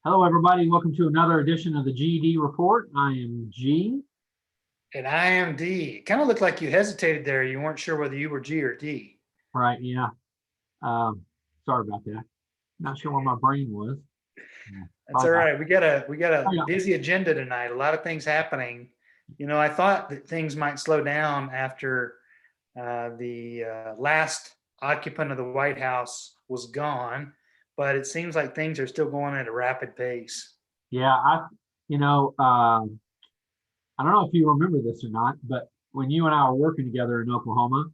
Hello, everybody. Welcome to another edition of the GED Report. I am G. And I am D. It kind of looked like you hesitated there. You weren't sure whether you were G or D. Right, yeah. Sorry about that. Not sure where my brain was. That's all right. We got a Yeah. busy agenda tonight. A lot of things happening. I thought that things might slow down after the last occupant of the White House was gone, but it seems like things are still going at a rapid pace. Yeah, you know, I don't know if you remember this or not, but when you and I were working together in Oklahoma,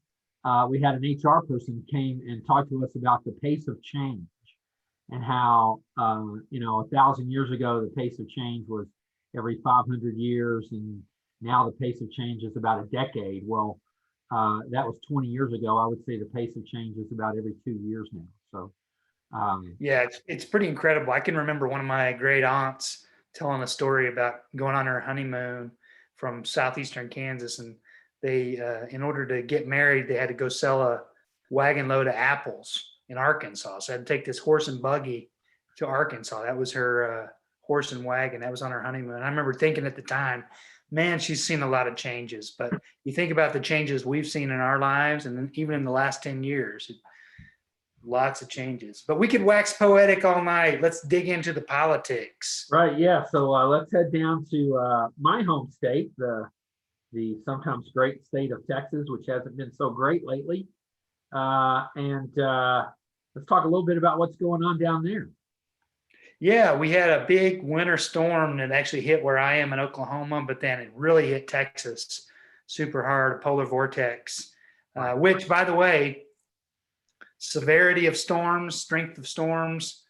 we had an HR person came and talked to us about the pace of change and how, 1,000 years ago, the pace of change was every 500 years, and now the pace of change is about a decade. Well, that was 20 years ago. I would say the pace of change is about every 2 years now. So, Yeah, it's pretty incredible. I can remember one of my great aunts telling a story about going on her honeymoon from southeastern Kansas, and they, in order to get married, they had to go sell a wagon load of apples in Arkansas. So I had to take this horse and buggy to Arkansas. That was her horse and wagon. That was on her honeymoon. I remember thinking at the time, man, she's seen a lot of changes. But you think about the changes we've seen in our lives, and then even in the last 10 years, lots of changes. But we could wax poetic all night. Let's dig into the politics. right, yeah. So let's head down to my home state, the sometimes great state of Texas, which hasn't been so great lately. And let's talk a little bit about what's going on down there. Yeah, we had a big winter storm that actually hit where I am in Oklahoma, but then it really hit Texas super hard, a polar vortex, which, by the way, severity of storms, strength of storms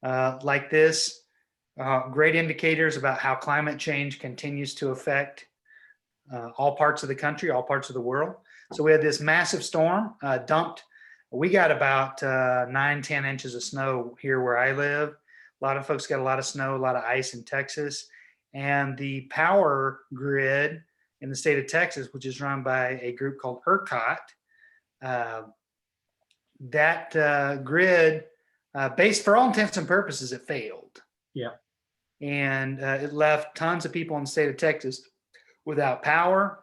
like this, great indicators about how climate change continues to affect all parts of the country, all parts of the world. So we had this massive storm dumped. We got about 9-10 inches of snow here where I live. A lot of folks got a lot of snow, a lot of ice in Texas. And the power grid in the state of Texas, which is run by a group called ERCOT, that grid, based for all intents and purposes, it failed. Yeah. And it left tons of people in the state of Texas without power.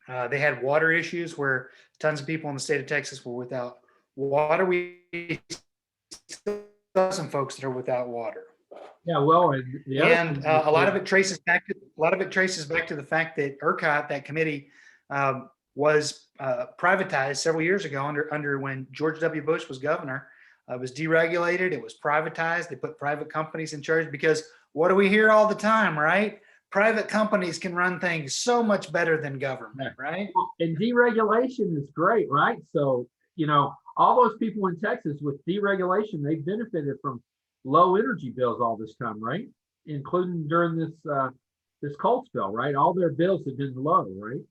They had water issues where tons of people in the state of Texas were without water. We still have some folks that are without water. Yeah, well, and a lot of it traces back to the fact that ERCOT, that committee, was privatized several years ago under when George W. Bush was governor. It was deregulated. It was privatized. They put private companies in charge because what do we hear all the time, right? Private companies can run things so much better than government, right? And deregulation is great, right? So, all those people in Texas with deregulation, they benefited from low energy bills all this time, right? Including during this cold spell, right? All their bills have been low, right?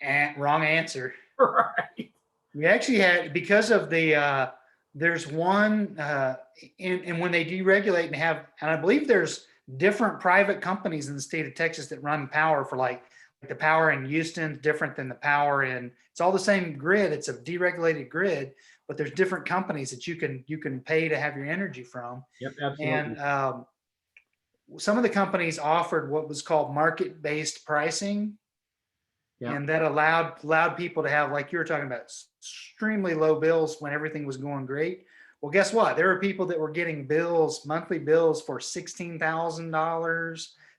And wrong answer. Right. We actually had, because of the, there's one, and when they deregulate and I believe there's different private companies in the state of Texas that run power for like the power in Houston, different than the power it's all the same grid. It's a deregulated grid, but there's different companies that you can pay to have your energy from. Yep, absolutely. And some of the companies offered what was called market-based pricing. Yeah. And that allowed people to have, like you were talking about, extremely low bills when everything was going great. Well, guess what? There were people that were getting monthly bills for $16,000,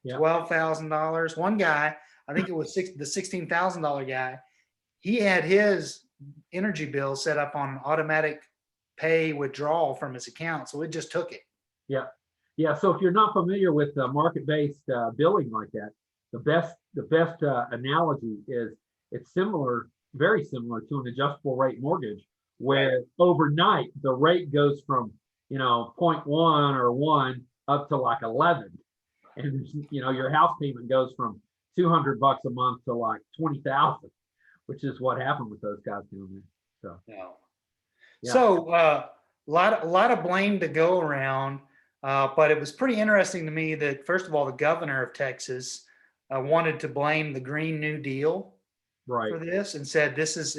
$12,000. One guy, I think it was the $16,000 guy, he had his energy bill set up on automatic pay withdrawal from his account, so it just took it. Yeah, yeah. So if you're not familiar with market-based billing like that, the best analogy is it's very similar to an adjustable rate mortgage, where overnight the rate goes from 0.1 or 1 up to like 11, and your house payment goes from $200 a month to like 20,000, which is what happened with those guys doing there. So yeah. So a lot of blame to go around, but it was pretty interesting to me that, first of all, the governor of Texas wanted to blame the Green New Deal for this, and said this is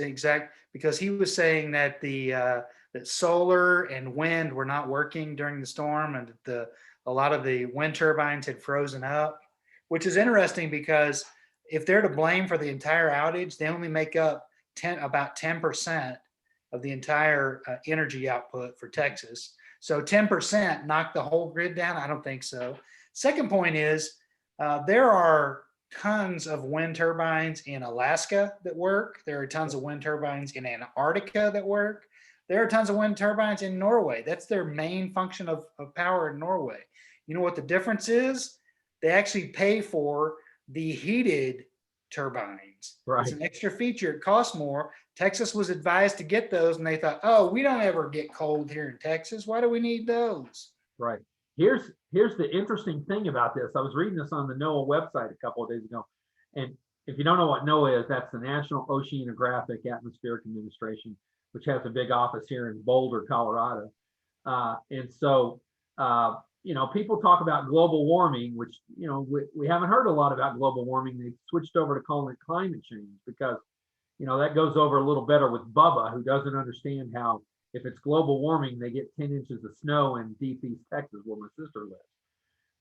because he was saying that the that solar and wind were not working during the storm, and that a lot of the wind turbines had frozen up, which is interesting because if they're to blame for the entire outage, they only make up about 10% of the entire energy output for Texas. So 10% knock the whole grid down? I don't think so. Second point is there are tons of wind turbines in Alaska that work. There are tons of wind turbines in Antarctica that work. There are tons of wind turbines in Norway. That's their main function of power in Norway. You know what the difference is? They actually pay for the heated turbines. Right. It's an extra feature. It costs more. Texas was advised to get those, and they thought, oh, we don't ever get cold here in Texas. Why do we need those? Right. Here's the interesting thing about this. I was reading this on the NOAA website a couple of days ago. And if you don't know what NOAA is, that's the National Oceanographic Atmospheric Administration, which has a big office here in Boulder, Colorado. And so, people talk about global warming, which, we haven't heard a lot about global warming. They switched over to calling it climate change because, that goes over a little better with Bubba, who doesn't understand how if it's global warming, they get 10 inches of snow in deep East Texas where my sister lives.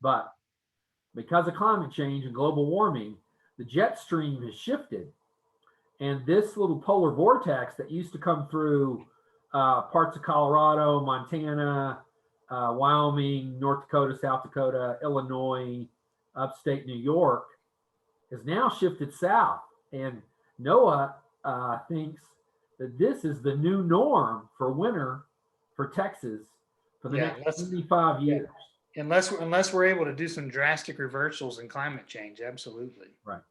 But because of climate change and global warming, the jet stream has shifted. And this little polar vortex that used to come through parts of Colorado, Montana, Wyoming, North Dakota, South Dakota, Illinois, upstate New York, has now shifted south. And NOAA thinks that this is the new norm for winter for Texas for the next 75 years. Unless we're able to do some drastic reversals in climate change, absolutely. Right.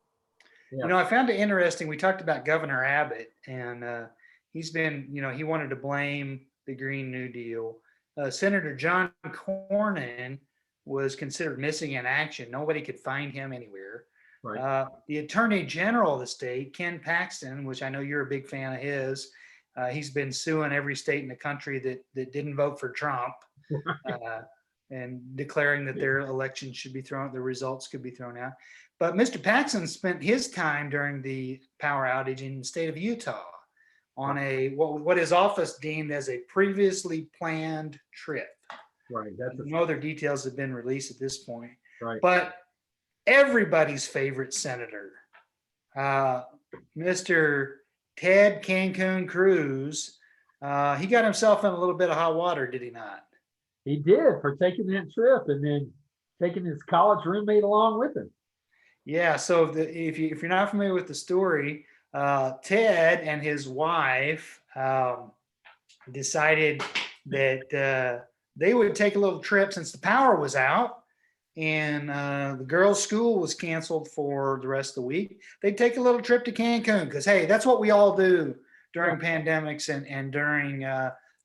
Yeah. I found it interesting. We talked about Governor Abbott, and he's been, he wanted to blame the Green New Deal. Senator John Cornyn was considered missing in action. Nobody could find him anywhere. Right. The Attorney General of the state, Ken Paxton, which I know you're a big fan of his, he's been suing every state in the country that didn't vote for Trump, and declaring that their election should be the results could be thrown out. But Mr. Paxton spent his time during the power outage in the state of Utah on what his office deemed as a previously planned trip. Right. No other details have been released at this point. Right. But everybody's favorite senator, Mr. Ted Cancun Cruz, he got himself in a little bit of hot water, did he not? He did, for taking that trip and then taking his college roommate along with him. Yeah. So if you're not familiar with the story, Ted and his wife decided that they would take a little trip since the power was out and the girls' school was canceled for the rest of the week. They'd take a little trip to Cancun because, hey, that's what we all do during pandemics and during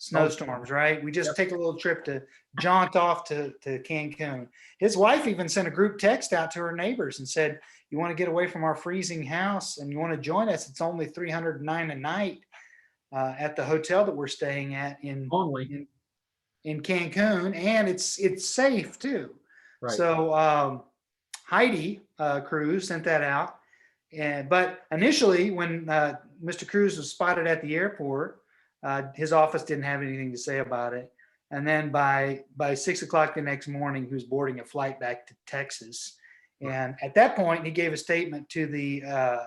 snowstorms, right? We just take a little trip to jaunt off to Cancun. His wife even sent a group text out to her neighbors and said, you want to get away from our freezing house and you want to join us? It's only $309 a night at the hotel that we're staying at in Cancun, and it's safe too. Right. So Heidi Cruz sent that out, but initially when Mr. Cruz was spotted at the airport, his office didn't have anything to say about it. And then by 6 o'clock the next morning, he was boarding a flight back to Texas. And at that point, he gave a statement to the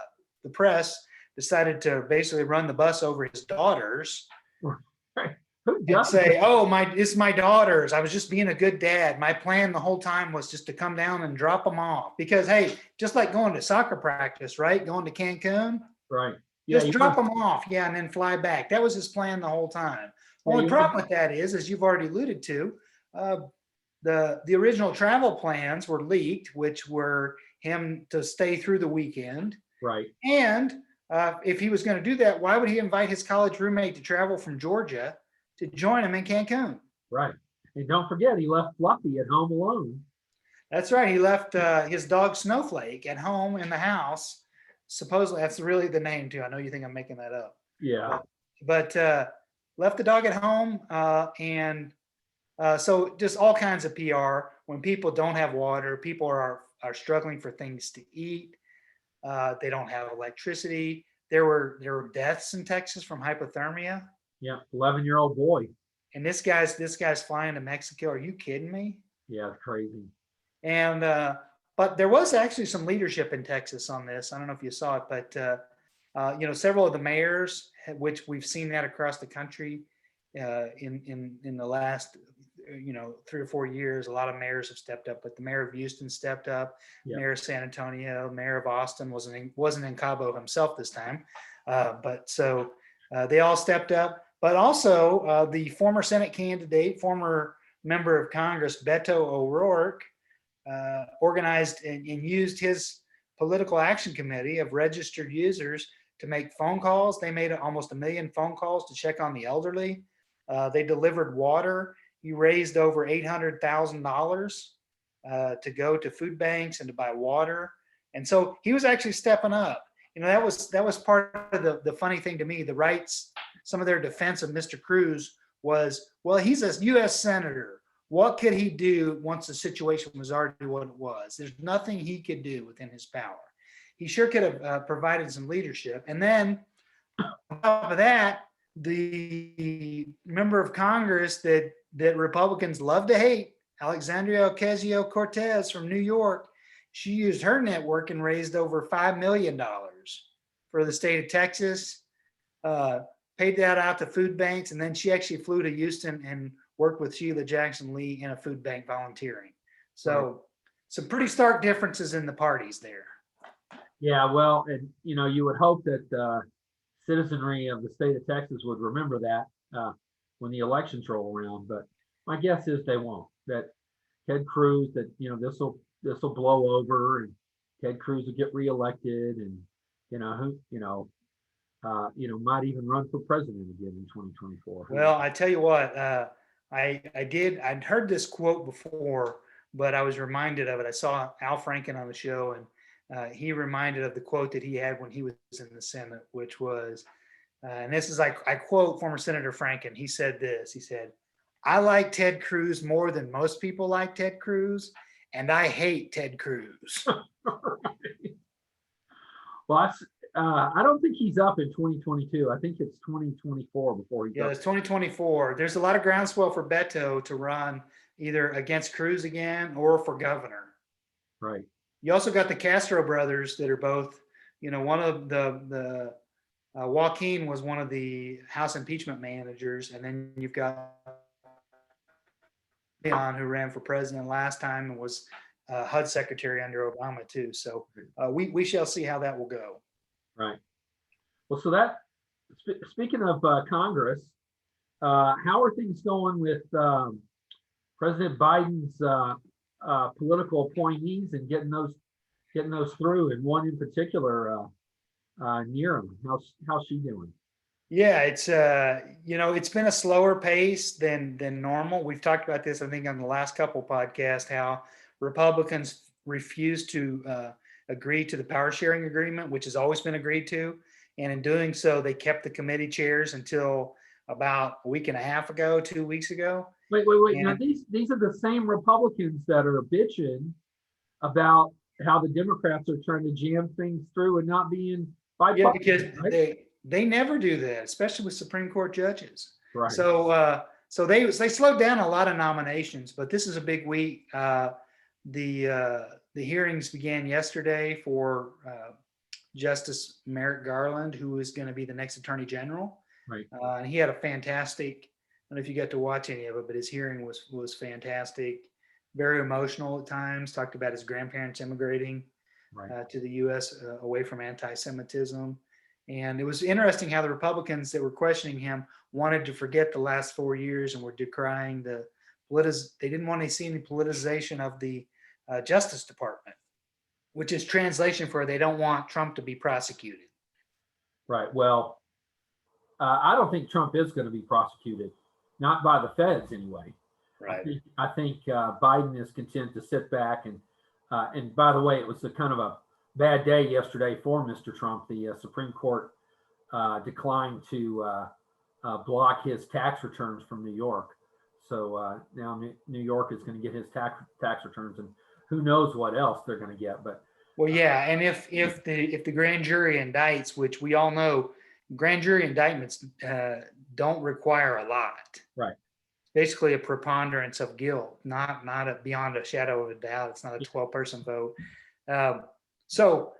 press, decided to basically run the bus over his daughters. Right. And say, it's my daughters. I was just being a good dad. My plan the whole time was just to come down and drop them off. Because, hey, just like going to soccer practice, right? Going to Cancun. Right. Just drop them off. Yeah. And then fly back. That was his plan the whole time. Only problem with that is, as you've already alluded to, the original travel plans were leaked, which were him to stay through the weekend. Right. And if he was going to do that, why would he invite his college roommate to travel from Georgia to join him in Cancun? Right. And don't forget, he left Fluffy at home alone. That's right. He left his dog Snowflake at home in the house. Supposedly, that's really the name too. I know you think I'm making that up. Yeah. But left the dog at home, and so just all kinds of PR. When people don't have water, people are struggling for things to eat. They don't have electricity. There were deaths in Texas from hypothermia. Yeah, 11-year-old boy. And this guy's flying to Mexico. Are you kidding me? Yeah, crazy. And but there was actually some leadership in Texas on this. I don't know if you saw it, but several of the mayors, which we've seen that across the country in the last 3 or 4 years, a lot of mayors have stepped up. But the mayor of Houston stepped up, Yeah. mayor of San Antonio, mayor of Austin wasn't in Cabo himself this time, but so they all stepped up. But also the former Senate candidate, former member of Congress, Beto O'Rourke, organized and used his political action committee of registered users to make phone calls. They made almost 1 million phone calls to check on the elderly. They delivered water. He raised over $800,000 to go to food banks and to buy water. And so he was actually stepping up. That was part of the funny thing to me. The rights, some of their defense of Mr. Cruz was, well, he's a U.S. senator. What could he do once the situation was already what it was? There's nothing he could do within his power. He sure could have provided some leadership. And then on top of that, the member of Congress that Republicans love to hate, Alexandria Ocasio-Cortez from New York, she used her network and raised over $5 million for the state of Texas, paid that out to food banks, and then she actually flew to Houston and worked with Sheila Jackson Lee in a food bank volunteering. So some pretty stark differences in the parties there. Yeah, well, and you would hope that citizenry of the state of Texas would remember that when the elections roll around. But my guess is they won't. That Ted Cruz, that this will blow over, and Ted Cruz will get reelected, and might even run for president again in 2024. Well, I tell you what, I'd heard this quote before, but I was reminded of it. I saw Al Franken on the show, and he reminded of the quote that he had when he was in the Senate, which was, and this is I quote former Senator Franken. He said this. He said, "I like Ted Cruz more than most people like Ted Cruz, and I hate Ted Cruz." Well, I don't think he's up in 2022. I think it's 2024 before he. Yeah, it's 2024. There's a lot of groundswell for Beto to run either against Cruz again or for governor. Right. You also got the Castro brothers that are both, one of the Joaquin was one of the House impeachment managers, and then you've got Leon, who ran for president last time and was HUD secretary under Obama too. So we shall see how that will go. Right. Well, so speaking of Congress, how are things going with President Biden's political appointees and getting those through, and one in particular, Nira? How's she doing? Yeah, it's it's been a slower pace than normal. We've talked about this, I think, on the last couple podcasts, how Republicans refuse to agree to the power sharing agreement, which has always been agreed to, and in doing so, they kept the committee chairs until about a week and a half ago, 2 weeks ago. Wait. And now these are the same Republicans that are bitching about how the Democrats are trying to jam things through and not being bipartisan. Yeah, because right? they never do that, especially with Supreme Court judges. Right. So they slowed down a lot of nominations, but this is a big week. The hearings began yesterday for Justice Merrick Garland, who is going to be the next Attorney General. Right. And he had a fantastic, I don't know if you got to watch any of it, but his hearing was fantastic. Very emotional at times. Talked about his grandparents immigrating to the U.S. Away from anti-Semitism. And it was interesting how the Republicans that were questioning him wanted to forget the last 4 years and were decrying they didn't want to see any politicization of the Justice Department, which is translation for they don't want Trump to be prosecuted. Right. Well, I don't think Trump is going to be prosecuted, not by the feds anyway. Right. I think Biden is content to sit back and by the way, it was a kind of a bad day yesterday for Mr. Trump. The Supreme Court declined to block his tax returns from New York. So now New York is going to get his tax returns, and who knows what else they're going to get. But well, yeah, and if the grand jury indicts, which we all know, grand jury indictments don't require a lot. Right. Basically a preponderance of guilt, not a beyond a shadow of a doubt. It's not a 12-person vote. So,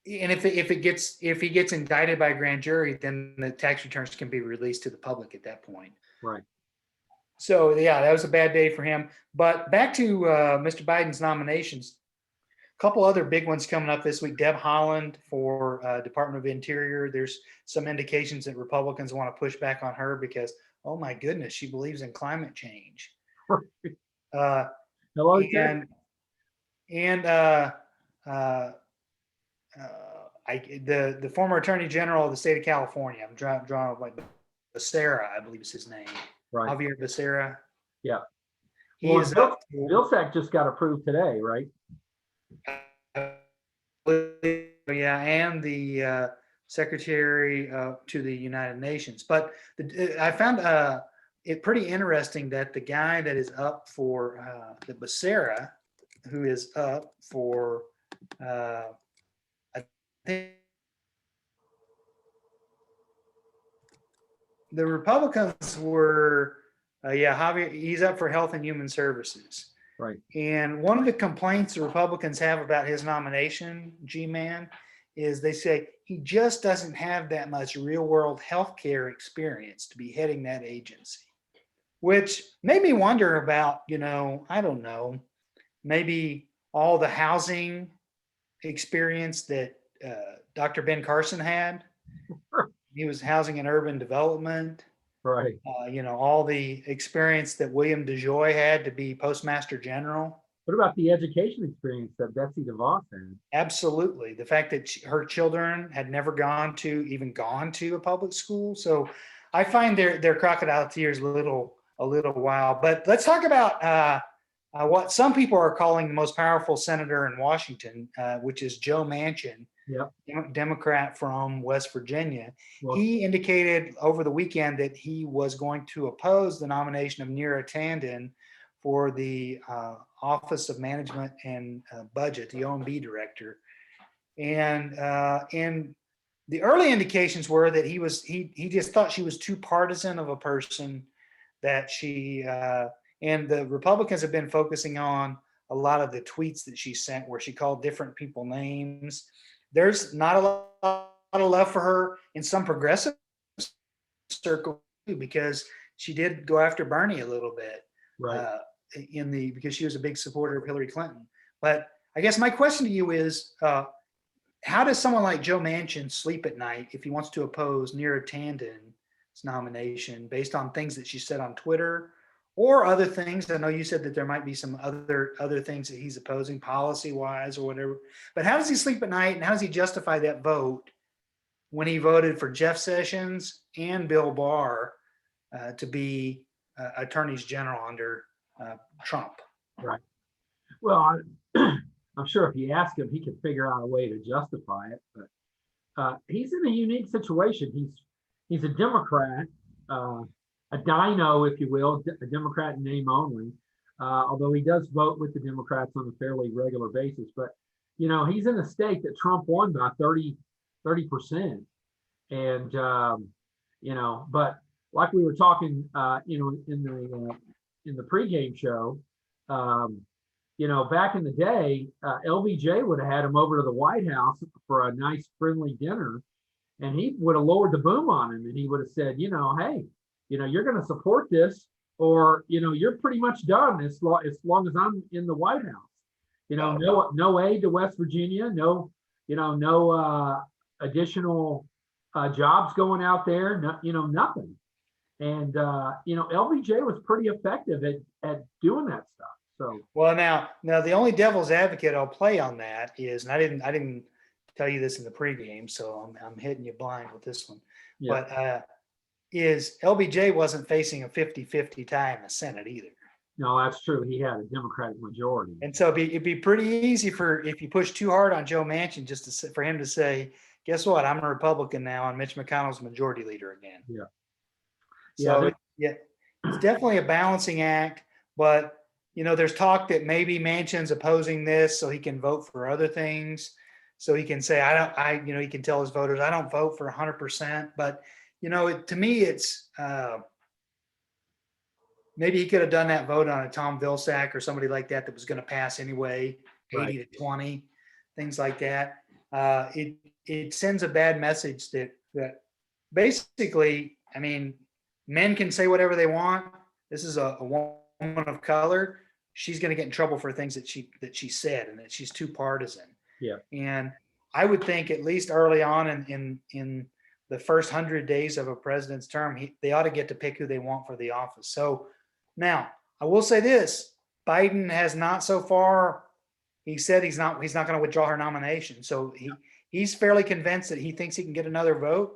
and if he gets indicted by a grand jury, then the tax returns can be released to the public at that point. Right. So yeah, that was a bad day for him. But back to Mr. Biden's nominations. A couple other big ones coming up this week. Deb Haaland for Department of Interior. There's some indications that Republicans want to push back on her because, oh my goodness, she believes in climate change. Hello, and the former Attorney General of the state of California. I'm drawing like Becerra, I believe is his name. Right. Javier Becerra. Yeah. He Well, is Vilsack just got approved today, right? Yeah, and the secretary to the United Nations. But I found it pretty interesting that the guy that is up for the Becerra, who is up for I think the Republicans were Javier, he's up for Health and Human Services. Right. And one of the complaints the Republicans have about his nomination, G-Man, is they say he just doesn't have that much real world healthcare experience to be heading that agency, which made me wonder about, I don't know, maybe all the housing experience that Dr. Ben Carson had. He was housing and urban development. Right. All the experience that William DeJoy had to be Postmaster General. What about the education experience that Betsy DeVos had? Absolutely. The fact that her children had never gone to a public school. So I find their crocodile tears a little wild. But let's talk about what some people are calling the most powerful senator in Washington, which is Joe Manchin. Yep. Democrat from West Virginia. Well, he indicated over the weekend that he was going to oppose the nomination of Neera Tanden for the Office of Management and Budget, the OMB director. And the early indications were that he just thought she was too partisan of a person, that she and the Republicans have been focusing on a lot of the tweets that she sent where she called different people names. There's not a lot of love for her in some progressive circles because she did go after Bernie a little bit, right. Because she was a big supporter of Hillary Clinton. But I guess my question to you is, how does someone like Joe Manchin sleep at night if he wants to oppose Neera Tanden's nomination based on things that she said on Twitter or other things? I know you said that there might be some other things that he's opposing policy-wise or whatever. But how does he sleep at night, and how does he justify that vote when he voted for Jeff Sessions and Bill Barr to be attorneys general under Trump? Right. Well, I'm sure if you ask him, he could figure out a way to justify it. But he's in a unique situation. He's a Democrat. A dino, if you will, a Democrat in name only, although he does vote with the Democrats on a fairly regular basis. But, he's in a state that Trump won by 30%. And, but like we were talking, in the pregame show, back in the day, LBJ would have had him over to the White House for a nice friendly dinner, and he would have lowered the boom on him, and he would have said, hey, you're going to support this, or, you're pretty much done as long as I'm in the White House. No aid to West Virginia, no additional jobs going out there, nothing. And, LBJ was pretty effective at doing that stuff. So, well, now the only devil's advocate I'll play on that is, and I didn't tell you this in the pregame, so I'm hitting you blind with this one, yeah. But, is LBJ wasn't facing a 50-50 tie in the Senate either. No, that's true. He had a Democratic majority. And so it'd be pretty easy if you push too hard on Joe Manchin for him to say, guess what? I'm a Republican now and Mitch McConnell's majority leader again. Yeah. So it's definitely a balancing act, but there's talk that maybe Manchin's opposing this so he can vote for other things. So he can say, he can tell his voters, I don't vote for 100%, but to me, it's maybe he could have done that vote on a Tom Vilsack or somebody like that was going to pass anyway, Right. 80-20, things like that. It sends a bad message that basically, I mean, men can say whatever they want. This is a woman of color. She's going to get in trouble for things that she said, and that she's too partisan. Yeah. And I would think at least early on in the first 100 days of a president's term, they ought to get to pick who they want for the office. So now I will say this: Biden has not so far. He said he's not going to withdraw her nomination. So he's fairly convinced that he thinks he can get another vote.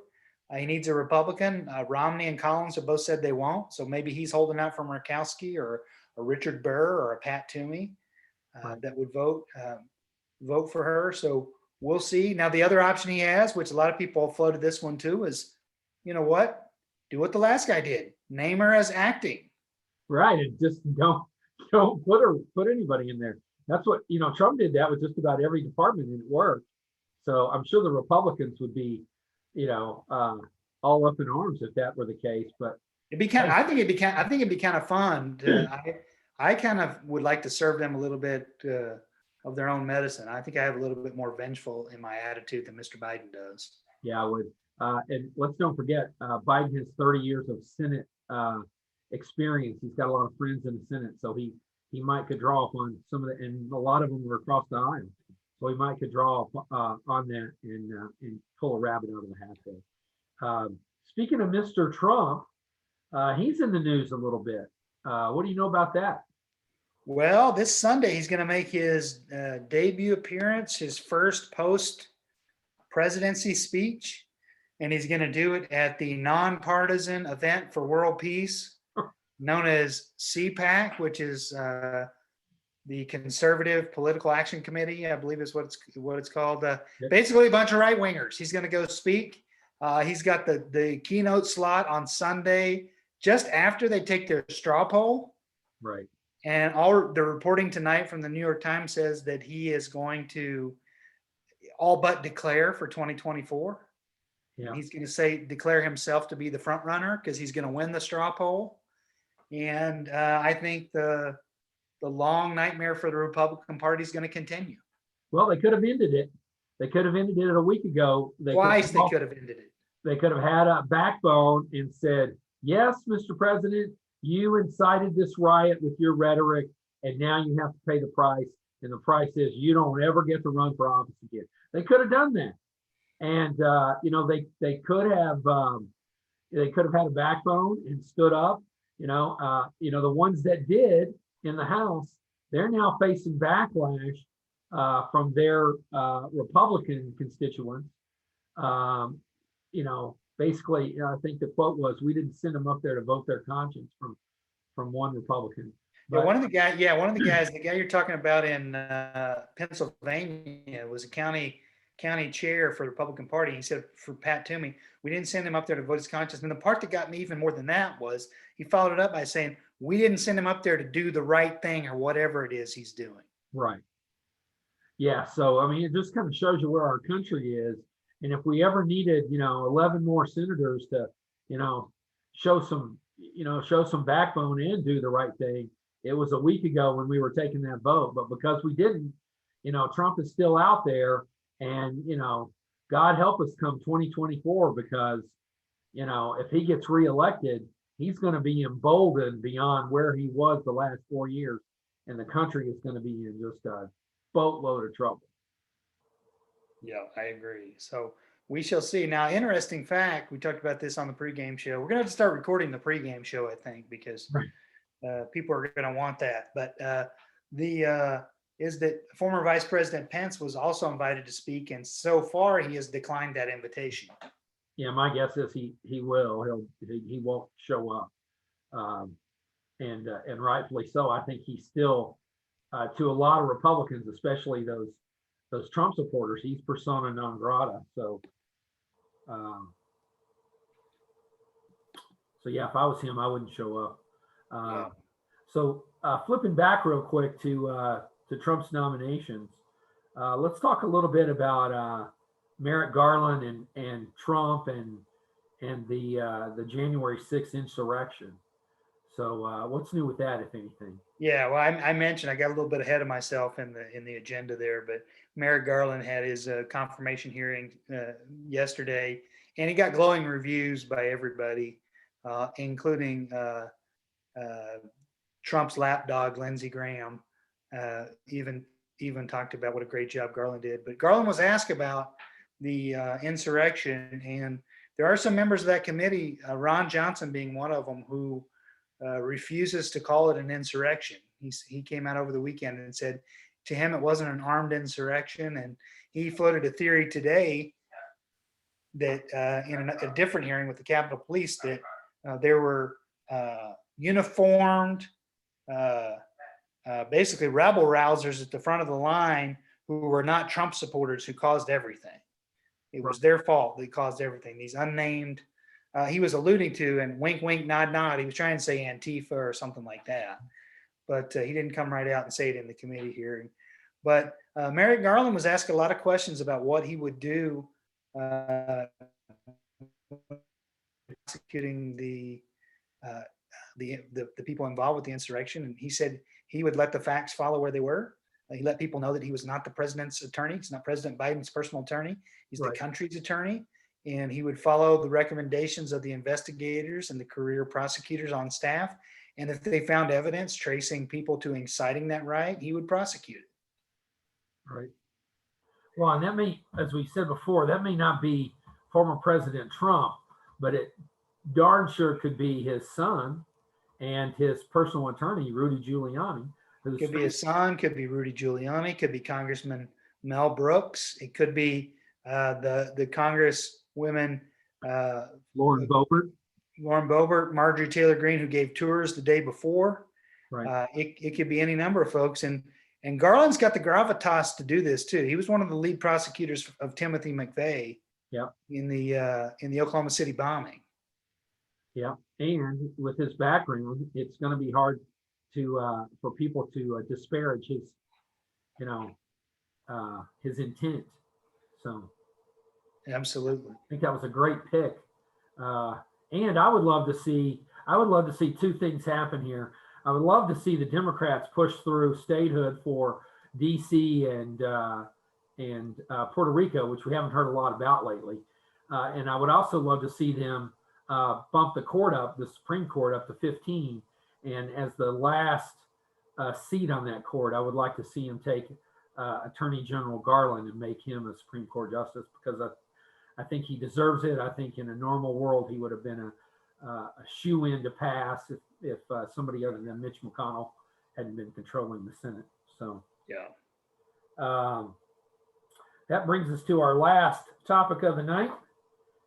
He needs a Republican. Romney and Collins have both said they won't. So maybe he's holding out for Murkowski or a Richard Burr or a Pat Toomey that would vote for her. So we'll see. Now, the other option he has, which a lot of people have floated this one too, is, you know what? Do what the last guy did. Name her as acting. Right. And just don't put anybody in there. That's what, Trump did that with just about every department, and it worked. So I'm sure the Republicans would be, all up in arms if that were the case. But I think it'd be kind of fun. I kind of would like to serve them a little bit of their own medicine. I think I have a little bit more vengeful in my attitude than Mr. Biden does. Yeah, I would. And let's don't forget, Biden has 30 years of Senate experience. He's got a lot of friends in the Senate, so he might could draw upon some of the, and a lot of them were across the aisle. So he might could draw on that and pull a rabbit out of the hat there. Speaking of Mr. Trump, he's in the news a little bit. What do you know about that? Well, this Sunday he's going to make his debut appearance, his first post-presidency speech, and he's going to do it at the nonpartisan event for world peace known as CPAC, which is the Conservative Political Action Committee, I believe is what it's called. Basically a bunch of right wingers. He's going to go speak. He's got the keynote slot on Sunday, just after they take their straw poll. Right. And all the reporting tonight from the New York Times says that he is going to all but declare for 2024. Yeah. He's going to declare himself to be the front runner because he's going to win the straw poll. And I think the long nightmare for the Republican Party is going to continue. Well, they could have ended it. They could have ended it a week ago. They could have ended it. They could have had a backbone and said, yes, Mr. President, you incited this riot with your rhetoric, and now you have to pay the price. And the price is you don't ever get to run for office again. They could have done that. And, they could have had a backbone and stood up. The ones that did in the House, they're now facing backlash from their Republican constituents. Basically, I think the quote was, "We didn't send them up there to vote their conscience," from one Republican. But one of the guys, the guy you're talking about in Pennsylvania was a county chair for the Republican Party. He said for Pat Toomey, we didn't send him up there to vote his conscience. And the part that got me even more than that was he followed it up by saying, we didn't send him up there to do the right thing or whatever it is he's doing. Right. Yeah. So, it just kind of shows you where our country is. And if we ever needed, 11 more senators to, show some backbone and do the right thing, it was a week ago when we were taking that vote. But because we didn't, Trump is still out there. And, God help us come 2024, because, if he gets reelected, he's going to be emboldened beyond where he was the last 4 years. And the country is going to be in just a boatload of trouble. Yeah, I agree. So we shall see. Now, interesting fact, we talked about this on the pregame show. We're going to have to start recording the pregame show, I think, because people are going to want that. But is that former Vice President Pence was also invited to speak, and so far he has declined that invitation. Yeah, my guess is he will. He won't show up, and rightfully so. I think he's still to a lot of Republicans, especially those Trump supporters, he's persona non grata. So yeah, if I was him, I wouldn't show up. So flipping back real quick to Trump's nominations, let's talk a little bit about Merrick Garland and Trump and and the January 6th insurrection. So what's new with that, if anything? Yeah, well, I mentioned I got a little bit ahead of myself in the agenda there, but Merrick Garland had his confirmation hearing yesterday, and he got glowing reviews by everybody, including Trump's lapdog Lindsey Graham. Even talked about what a great job Garland did. But Garland was asked about the insurrection, and there are some members of that committee, Ron Johnson being one of them, who refuses to call it an insurrection. He came out over the weekend and said to him it wasn't an armed insurrection, and he floated a theory today that in a different hearing with the Capitol Police that there were uniformed, basically rebel rousers at the front of the line who were not Trump supporters who caused everything. It was their fault. They caused everything. These unnamed, he was alluding to, and wink, wink, nod, nod. He was trying to say Antifa or something like that, but he didn't come right out and say it in the committee hearing. But Merrick Garland was asked a lot of questions about what he would do prosecuting the people involved with the insurrection, and he said he would let the facts follow where they were. He let people know that he was not the president's attorney. He's not President Biden's personal attorney. He's the country's attorney, and he would follow the recommendations of the investigators and the career prosecutors on staff. And if they found evidence tracing people to inciting that riot, he would prosecute it. Right. Well, and that may, as we said before, that may not be former President Trump, but it darn sure could be his son and his personal attorney, Rudy Giuliani. Could be his son, could be Rudy Giuliani, could be Congressman Mel Brooks. It could be the Congresswomen Lauren Boebert, Marjorie Taylor Greene, who gave tours the day before. Right. It could be any number of folks. And Garland's got the gravitas to do this too. He was one of the lead prosecutors of Timothy McVeigh in the Oklahoma City bombing. Yeah, and with his background, it's going to be hard to for people to disparage his, his intent. So, absolutely, I think that was a great pick. And I would love to see two things happen here. I would love to see the Democrats push through statehood for D.C. and Puerto Rico, which we haven't heard a lot about lately. And I would also love to see them bump the Supreme Court up to 15. And as the last seat on that court, I would like to see him take Attorney General Garland and make him a Supreme Court justice, because I think he deserves it. I think in a normal world, he would have been a shoe-in to pass if somebody other than Mitch McConnell hadn't been controlling the Senate. So that brings us to our last topic of the night,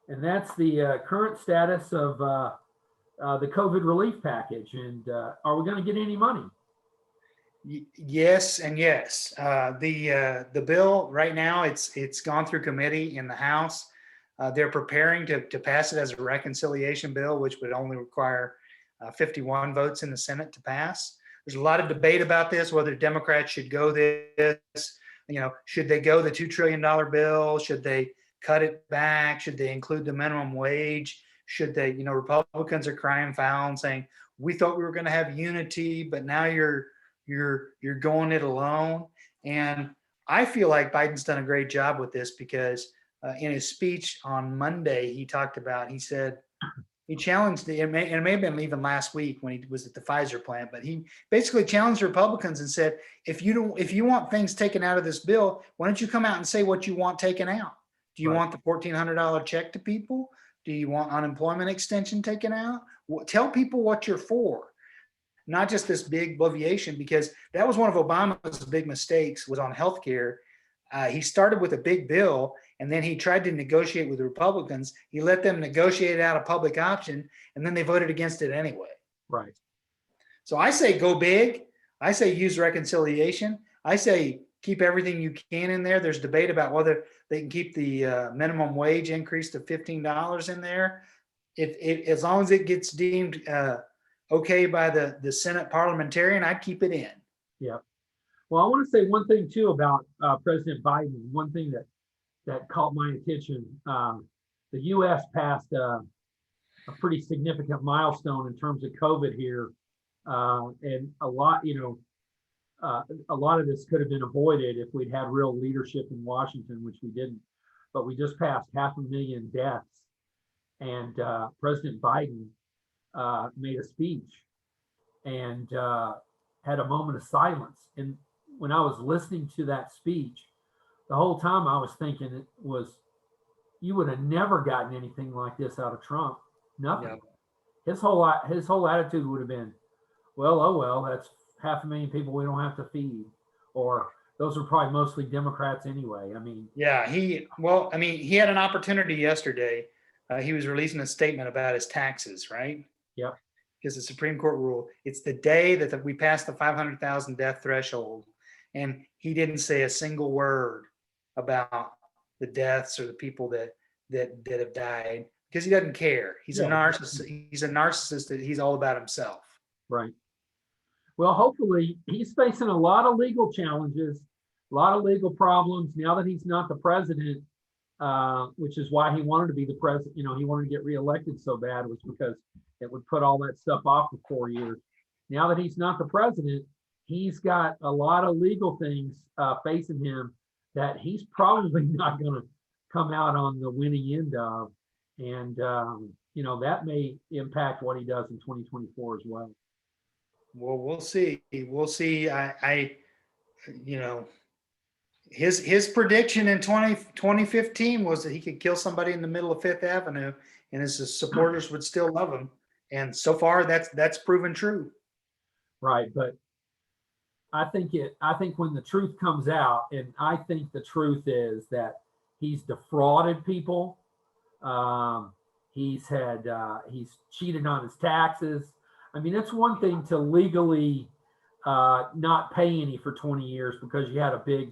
and that's the current status of the COVID relief package. And are we going to get any money? Yes and yes. The bill right now, it's gone through committee in the House. They're preparing to pass it as a reconciliation bill, which would only require 51 votes in the Senate to pass. There's a lot of debate about this, whether Democrats should go this, should they go the $2 trillion bill? Should they cut it back? Should they include the minimum wage? Should they, Republicans are crying foul and saying, we thought we were going to have unity, but now you're going it alone. And I feel like Biden's done a great job with this, because in his speech on Monday, he said, he challenged it may have been even last week when he was at the Pfizer plant, but he basically challenged Republicans and said, if you want things taken out of this bill, why don't you come out and say what you want taken out? Do you want the $1,400 check to people? Do you want unemployment extension taken out? Tell people what you're for, not just this big obliviation, because that was one of Obama's big mistakes, was on healthcare. He started with a big bill, and then he tried to negotiate with the Republicans. He let them negotiate out a public option, and then they voted against it anyway. Right. So I say go big. I say use reconciliation. I say keep everything you can in there. There's debate about whether they can keep the minimum wage increase to $15 in there. As long as it gets deemed okay by the Senate parliamentarian, I'd keep it in. Yeah. Well, I want to say one thing too about President Biden. One thing that caught my attention: the U.S. passed a pretty significant milestone in terms of COVID here. And a lot, a lot of this could have been avoided if we'd had real leadership in Washington, which we didn't. But we just passed 500,000 deaths, and President Biden made a speech and had a moment of silence. And when I was listening to that speech, the whole time I was thinking it was, you would have never gotten anything like this out of Trump. Nothing. Yep. His whole attitude would have been, well, oh well, that's 500,000 people we don't have to feed, or those are probably mostly Democrats anyway. I mean, Yeah, he had an opportunity yesterday. He was releasing a statement about his taxes, right? Yep. Because the Supreme Court ruled it's the day that we passed the 500,000 death threshold, and he didn't say a single word about the deaths or the people that have died, because he doesn't care. He's a narcissist. He's a narcissist that he's all about himself. Right. Well, hopefully he's facing a lot of legal challenges, a lot of legal problems now that he's not the president, which is why he wanted to be the president. He wanted to get reelected so bad, was because it would put all that stuff off for 4 years. Now that he's not the president, he's got a lot of legal things facing him that he's probably not going to come out on the winning end of. And, that may impact what he does in 2024 as well. Well, we'll see. We'll see. His prediction in 2015 was that he could kill somebody in the middle of Fifth Avenue and his supporters would still love him. And so far that's proven true. Right. But I think when the truth comes out, and I think the truth is that he's defrauded people. He's cheated on his taxes. I mean, it's one thing to legally not pay any for 20 years because you had a big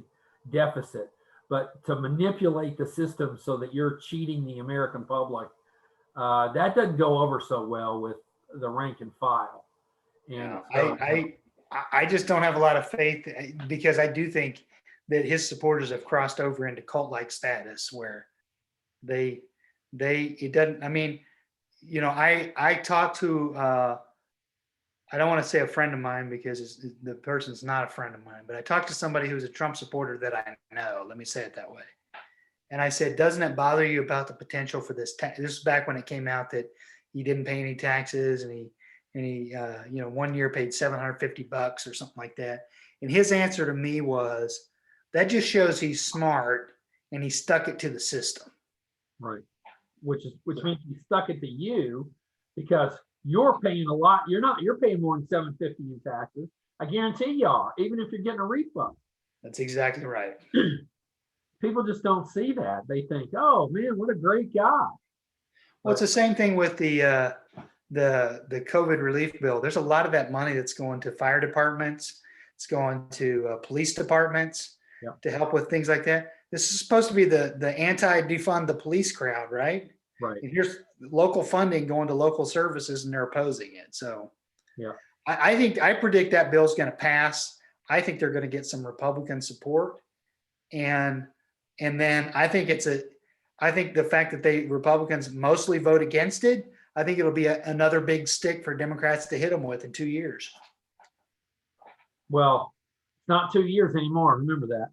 deficit, but to manipulate the system so that you're cheating the American public, that doesn't go over so well with the rank and file. And I just don't have a lot of faith, because I do think that his supporters have crossed over into cult-like status where it doesn't, I mean, I talked to, I don't want to say a friend of mine because the person's not a friend of mine, but I talked to somebody who's a Trump supporter that I know, let me say it that way. And I said, doesn't it bother you about the potential for this? This is back when it came out that he didn't pay any taxes, and he 1 year paid $750 or something like that. And his answer to me was, that just shows he's smart and he stuck it to the system. Right. Which means he stuck it to you because you're paying a lot. You're paying more than $750 in taxes. I guarantee you are, even if you're getting a refund. That's exactly right. People just don't see that. They think, oh man, what a great guy. Well, it's the same thing with the COVID relief bill. There's a lot of that money that's going to fire departments. It's going to police departments to help with things like that. This is supposed to be the anti-defund the police crowd, right? Right. And here's local funding going to local services, and they're opposing it. So I predict that bill's going to pass. I think they're going to get some Republican support, and then I think the fact that Republicans mostly vote against it, I think it'll be another big stick for Democrats to hit them with in 2 years. Well, it's not 2 years anymore. Remember that.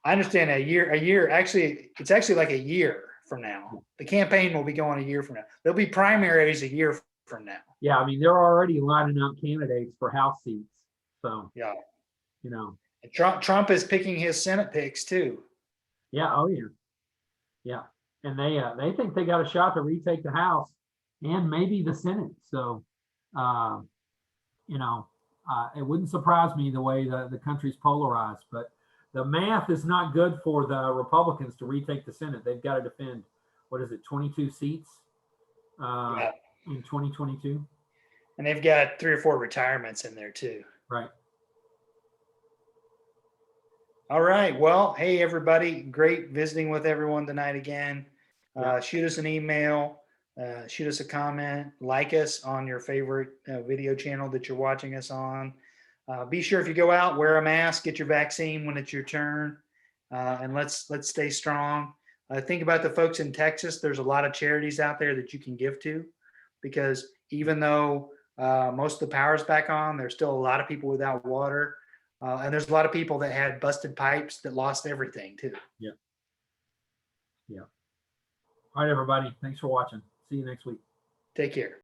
I understand a year. Actually, it's actually like a year from now. The campaign will be going a year from now. There'll be primaries a year from now. Yeah, I mean, they're already lining up candidates for House seats. So yeah, and Trump is picking his Senate picks too. Yeah. Oh yeah. Yeah, and they think they got a shot to retake the House and maybe the Senate. So, it wouldn't surprise me the way the country's polarized, but the math is not good for the Republicans to retake the Senate. They've got to defend, 22 seats in 2022? And they've got 3 or 4 retirements in there too. Right. All right. Well, hey, everybody. Great visiting with everyone tonight again. Shoot us an email, shoot us a comment, like us on your favorite video channel that you're watching us on. Be sure if you go out, wear a mask, get your vaccine when it's your turn, and let's stay strong. Think about the folks in Texas. There's a lot of charities out there that you can give to. because even though most of the power's back on, there's still a lot of people without water. And there's a lot of people that had busted pipes that lost everything too. Yeah. Yeah. All right, everybody. Thanks for watching. See you next week. Take care.